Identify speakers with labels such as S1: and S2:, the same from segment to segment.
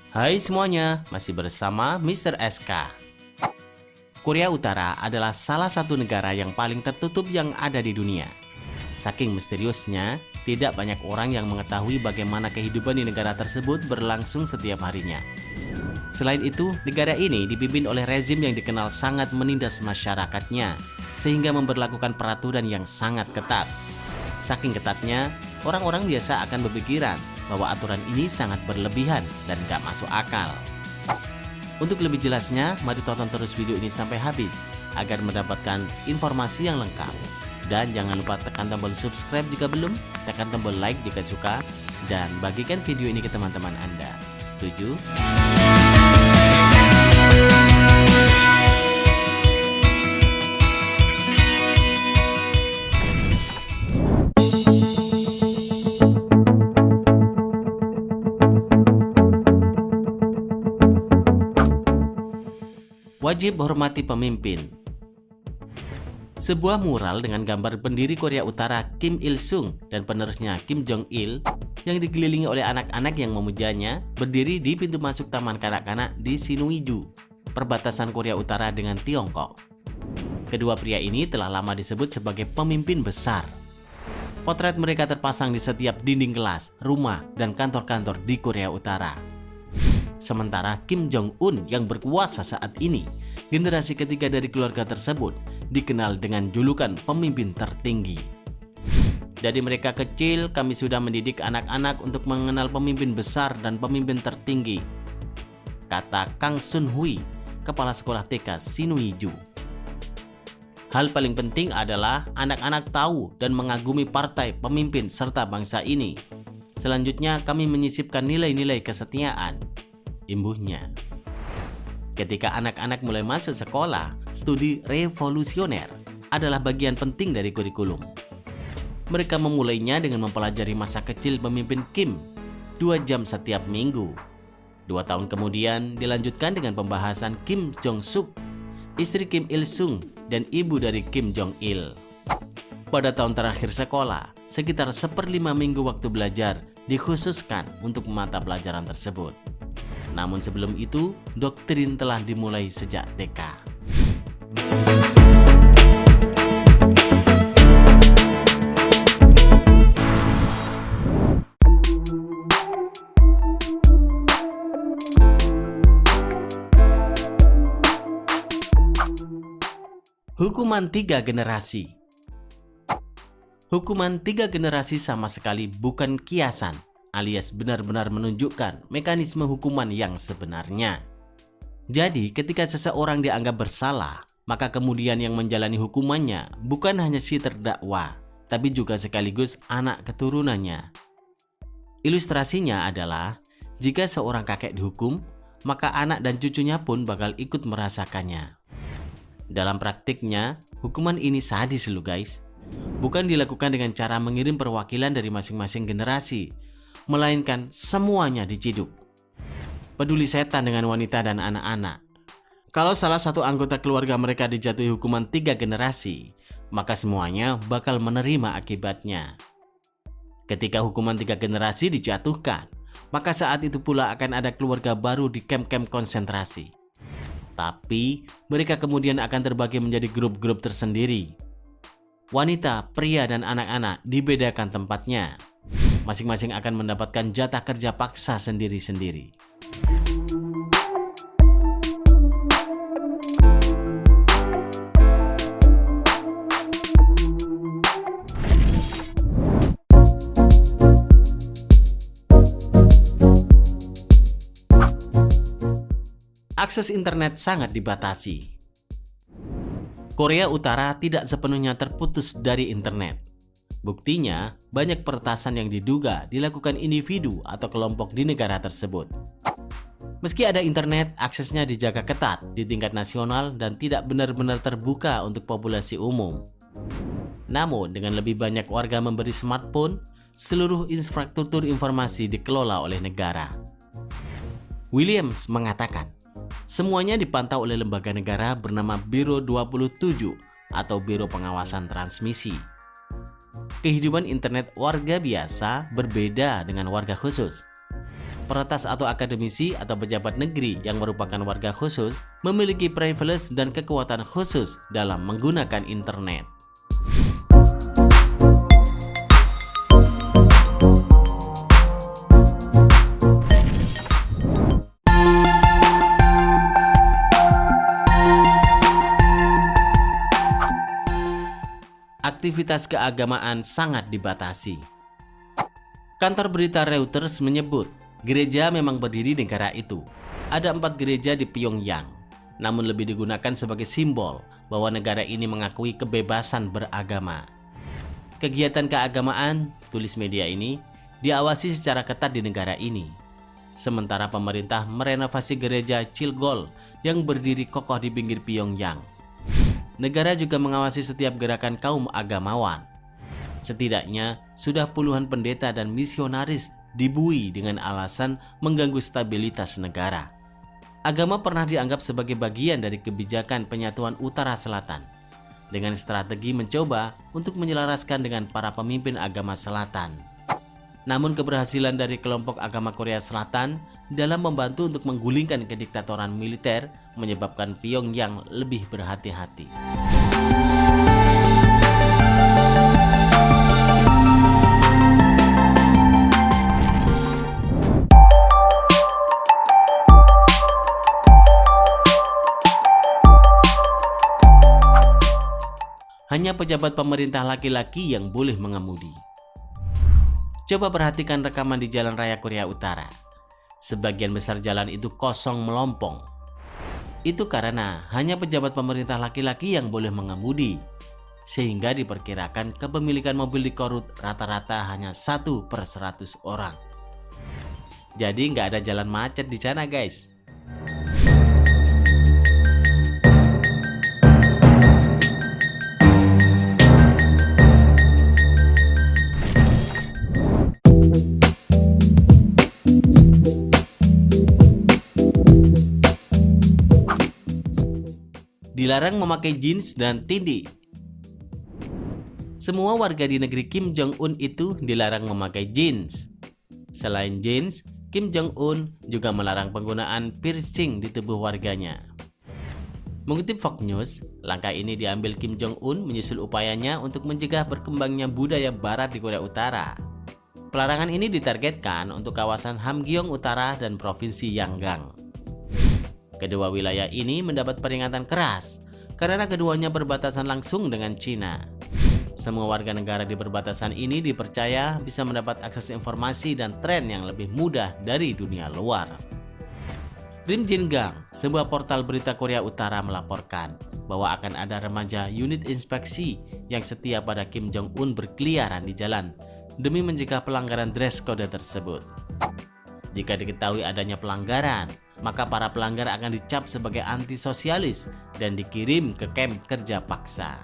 S1: Hai semuanya, masih bersama Mr. SK. Korea Utara adalah salah satu negara yang paling tertutup yang ada di dunia. Saking misteriusnya, tidak banyak orang yang mengetahui bagaimana kehidupan di negara tersebut berlangsung setiap harinya. Selain itu, negara ini dipimpin oleh rezim yang dikenal sangat menindas masyarakatnya, sehingga memberlakukan peraturan yang sangat ketat. Saking ketatnya, orang-orang biasa akan berpikiran bahwa aturan ini sangat berlebihan dan gak masuk akal. Untuk lebih jelasnya, mari tonton terus video ini sampai habis agar mendapatkan informasi yang lengkap. Dan jangan lupa tekan tombol subscribe jika belum, tekan tombol like jika suka, dan bagikan video ini ke teman-teman Anda. Setuju? Wajib hormati pemimpin. Sebuah mural dengan gambar pendiri Korea Utara Kim Il Sung dan penerusnya Kim Jong Il yang dikelilingi oleh anak-anak yang memujanya berdiri di pintu masuk taman kanak-kanak di Sinuiju, perbatasan Korea Utara dengan Tiongkok. Kedua pria ini telah lama disebut sebagai pemimpin besar. Potret mereka terpasang di setiap dinding kelas, rumah, dan kantor-kantor di Korea Utara. Sementara Kim Jong-un yang berkuasa saat ini, generasi ketiga dari keluarga tersebut, dikenal dengan julukan pemimpin tertinggi. Dari mereka kecil, kami sudah mendidik anak-anak untuk mengenal pemimpin besar dan pemimpin tertinggi, kata Kang Sun Hui, kepala sekolah TK Sinuiju. Hal paling penting adalah anak-anak tahu dan mengagumi partai, pemimpin, serta bangsa ini. Selanjutnya kami menyisipkan nilai-nilai kesetiaan, imbuhnya. Ketika anak-anak mulai masuk sekolah, studi revolusioner adalah bagian penting dari kurikulum. Mereka memulainya dengan mempelajari masa kecil pemimpin Kim 2 jam setiap minggu. 2 tahun kemudian dilanjutkan dengan pembahasan Kim Jong-suk, istri Kim Il Sung dan ibu dari Kim Jong Il. Pada tahun terakhir sekolah, sekitar 1/5 minggu waktu belajar dikhususkan untuk mata pelajaran tersebut. Namun sebelum itu, doktrin telah dimulai sejak TK. Hukuman 3 generasi. Hukuman 3 generasi sama sekali bukan kiasan, alias benar-benar menunjukkan mekanisme hukuman yang sebenarnya. Jadi, ketika seseorang dianggap bersalah, maka kemudian yang menjalani hukumannya bukan hanya si terdakwa, tapi juga sekaligus anak keturunannya. Ilustrasinya adalah, jika seorang kakek dihukum, maka anak dan cucunya pun bakal ikut merasakannya. Dalam praktiknya, hukuman ini sadis loh guys. Bukan dilakukan dengan cara mengirim perwakilan dari masing-masing generasi, melainkan semuanya diciduk. Peduli setan dengan wanita dan anak-anak. Kalau salah satu anggota keluarga mereka dijatuhi hukuman 3 generasi, maka semuanya bakal menerima akibatnya. Ketika hukuman 3 generasi dijatuhkan, maka saat itu pula akan ada keluarga baru di kamp-kamp konsentrasi. Tapi mereka kemudian akan terbagi menjadi grup-grup tersendiri. Wanita, pria, dan anak-anak dibedakan tempatnya. Masing-masing akan mendapatkan jatah kerja paksa sendiri-sendiri. Akses internet sangat dibatasi. Korea Utara tidak sepenuhnya terputus dari internet. Buktinya, banyak peretasan yang diduga dilakukan individu atau kelompok di negara tersebut. Meski ada internet, aksesnya dijaga ketat di tingkat nasional dan tidak benar-benar terbuka untuk populasi umum. Namun, dengan lebih banyak warga memberi smartphone, seluruh infrastruktur informasi dikelola oleh negara. Williams mengatakan, semuanya dipantau oleh lembaga negara bernama Biro 27 atau Biro Pengawasan Transmisi. Kehidupan internet warga biasa berbeda dengan warga khusus. peretas atau akademisi atau pejabat negeri yang merupakan warga khusus memiliki privilege dan kekuatan khusus dalam menggunakan internet. Aktivitas keagamaan sangat dibatasi. Kantor berita Reuters menyebut, gereja memang berdiri di negara itu. Ada 4 gereja di Pyongyang, namun lebih digunakan sebagai simbol bahwa negara ini mengakui kebebasan beragama. Kegiatan keagamaan, tulis media ini, diawasi secara ketat di negara ini. Sementara pemerintah merenovasi gereja Chilgol yang berdiri kokoh di pinggir Pyongyang. Negara juga mengawasi setiap gerakan kaum agamawan. Setidaknya sudah puluhan pendeta dan misionaris dibui dengan alasan mengganggu stabilitas negara. Agama pernah dianggap sebagai bagian dari kebijakan penyatuan Utara Selatan dengan strategi mencoba untuk menyelaraskan dengan para pemimpin agama selatan. Namun keberhasilan dari kelompok agama Korea Selatan dalam membantu untuk menggulingkan kediktatoran militer menyebabkan Pyongyang lebih berhati-hati. Hanya pejabat pemerintah laki-laki yang boleh mengemudi. Coba perhatikan rekaman di jalan raya Korea Utara. Sebagian besar jalan itu kosong melompong. Itu karena hanya pejabat pemerintah laki-laki yang boleh mengemudi, sehingga diperkirakan kepemilikan mobil di Korut rata-rata hanya 1/100 orang. Jadi nggak ada jalan macet di sana, guys. Dilarang memakai jeans dan tindi. Semua warga di negeri Kim Jong-un itu dilarang memakai jeans. Selain jeans, Kim Jong-un juga melarang penggunaan piercing di tubuh warganya. Mengutip Fox News, langkah ini diambil Kim Jong-un menyusul upayanya untuk mencegah berkembangnya budaya barat di Korea Utara. Pelarangan ini ditargetkan untuk kawasan Hamgyong Utara dan Provinsi Yanggang. Kedua wilayah ini mendapat peringatan keras karena keduanya berbatasan langsung dengan Cina. Semua warga negara di perbatasan ini dipercaya bisa mendapat akses informasi dan tren yang lebih mudah dari dunia luar. Rim Jingang, sebuah portal berita Korea Utara melaporkan bahwa akan ada remaja unit inspeksi yang setia pada Kim Jong-un berkeliaran di jalan demi mencegah pelanggaran dress code tersebut. Jika diketahui adanya pelanggaran, maka para pelanggar akan dicap sebagai antisosialis dan dikirim ke kamp kerja paksa.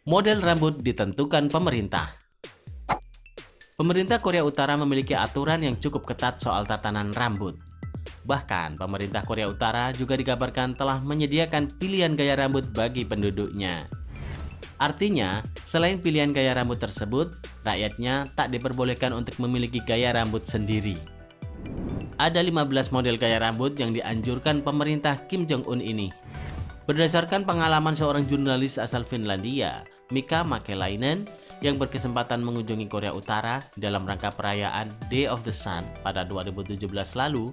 S1: Model rambut ditentukan pemerintah. Pemerintah Korea Utara memiliki aturan yang cukup ketat soal tatanan rambut. Bahkan, pemerintah Korea Utara juga dikabarkan telah menyediakan pilihan gaya rambut bagi penduduknya. Artinya, selain pilihan gaya rambut tersebut, rakyatnya tak diperbolehkan untuk memiliki gaya rambut sendiri. Ada 15 model gaya rambut yang dianjurkan pemerintah Kim Jong-un ini. Berdasarkan pengalaman seorang jurnalis asal Finlandia, Mika Mäkeläinen, yang berkesempatan mengunjungi Korea Utara dalam rangka perayaan Day of the Sun pada 2017 lalu,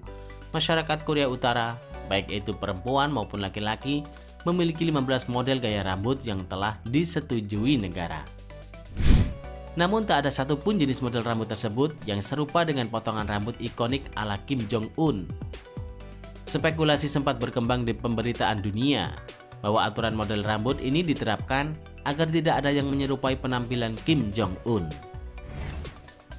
S1: masyarakat Korea Utara, baik itu perempuan maupun laki-laki, memiliki 15 model gaya rambut yang telah disetujui negara. Namun tak ada satupun jenis model rambut tersebut yang serupa dengan potongan rambut ikonik ala Kim Jong-un. Spekulasi sempat berkembang di pemberitaan dunia bahwa aturan model rambut ini diterapkan agar tidak ada yang menyerupai penampilan Kim Jong-un.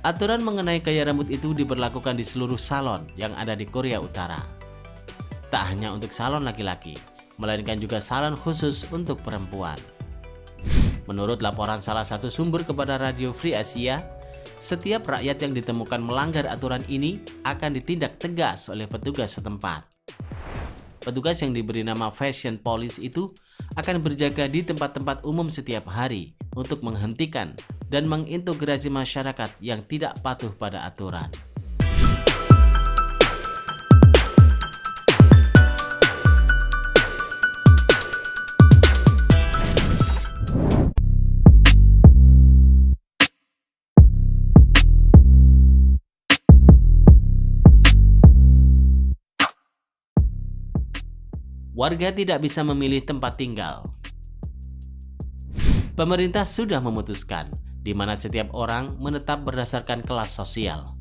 S1: Aturan mengenai gaya rambut itu diberlakukan di seluruh salon yang ada di Korea Utara. Tak hanya untuk salon laki-laki, melainkan juga salon khusus untuk perempuan. Menurut laporan salah satu sumber kepada Radio Free Asia, Setiap rakyat yang ditemukan melanggar aturan ini akan ditindak tegas oleh petugas setempat. Petugas yang diberi nama Fashion Police itu akan berjaga di tempat-tempat umum setiap hari untuk menghentikan dan mengintegrasi masyarakat yang tidak patuh pada aturan. Warga tidak bisa memilih tempat tinggal. Pemerintah sudah memutuskan di mana setiap orang menetap berdasarkan kelas sosial.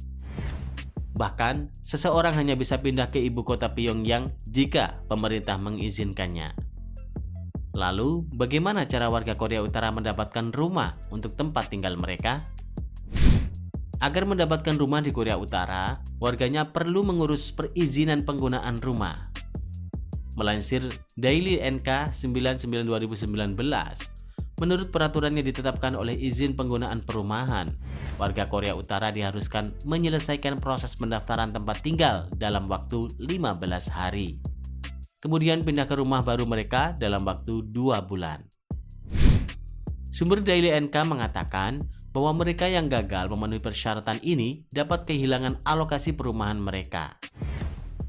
S1: Bahkan, seseorang hanya bisa pindah ke ibu kota Pyongyang jika pemerintah mengizinkannya. Lalu, bagaimana cara warga Korea Utara mendapatkan rumah untuk tempat tinggal mereka? Agar mendapatkan rumah di Korea Utara, warganya perlu mengurus perizinan penggunaan rumah. Melansir Daily NK 99/2019, menurut peraturan yang ditetapkan oleh izin penggunaan perumahan, warga Korea Utara diharuskan menyelesaikan proses pendaftaran tempat tinggal dalam waktu 15 hari. Kemudian pindah ke rumah baru mereka dalam waktu 2 bulan. Sumber Daily NK mengatakan bahwa mereka yang gagal memenuhi persyaratan ini dapat kehilangan alokasi perumahan mereka.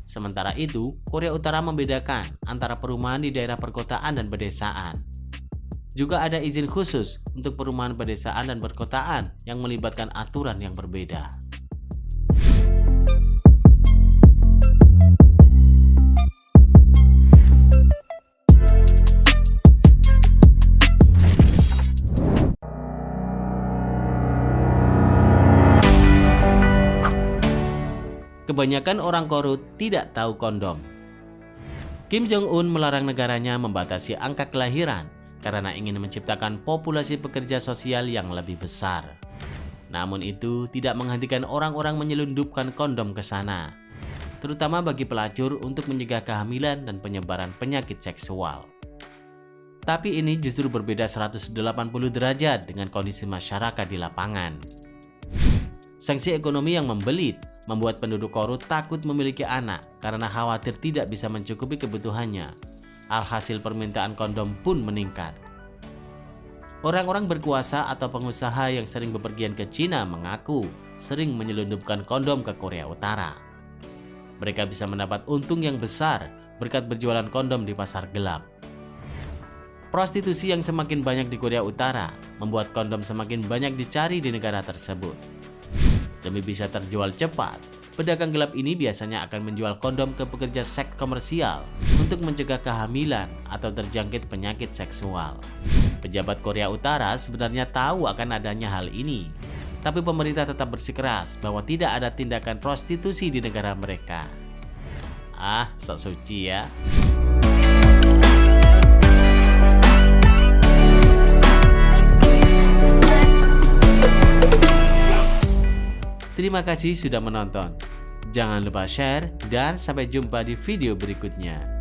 S1: Sementara itu, Korea Utara membedakan antara perumahan di daerah perkotaan dan pedesaan. Juga ada izin khusus untuk perumahan pedesaan dan perkotaan yang melibatkan aturan yang berbeda. Kebanyakan orang Korut tidak tahu kondom. Kim Jong-un melarang negaranya membatasi angka kelahiran karena ingin menciptakan populasi pekerja sosial yang lebih besar. Namun itu tidak menghentikan orang-orang menyelundupkan kondom ke sana, terutama bagi pelacur untuk mencegah kehamilan dan penyebaran penyakit seksual. Tapi ini justru berbeda 180 derajat dengan kondisi masyarakat di lapangan. Sanksi ekonomi yang membelit membuat penduduk Korut takut memiliki anak karena khawatir tidak bisa mencukupi kebutuhannya. Alhasil permintaan kondom pun meningkat. Orang-orang berkuasa atau pengusaha yang sering bepergian ke Cina mengaku sering menyelundupkan kondom ke Korea Utara. Mereka bisa mendapat untung yang besar berkat berjualan kondom di pasar gelap. Prostitusi yang semakin banyak di Korea Utara membuat kondom semakin banyak dicari di negara tersebut. Demi bisa terjual cepat, pedagang gelap ini biasanya akan menjual kondom ke pekerja seks komersial untuk mencegah kehamilan atau terjangkit penyakit seksual. Pejabat Korea Utara sebenarnya tahu akan adanya hal ini, tapi pemerintah tetap bersikeras bahwa tidak ada tindakan prostitusi di negara mereka. Ah, sok suci ya. Terima kasih sudah menonton. Jangan lupa share dan sampai jumpa di video berikutnya.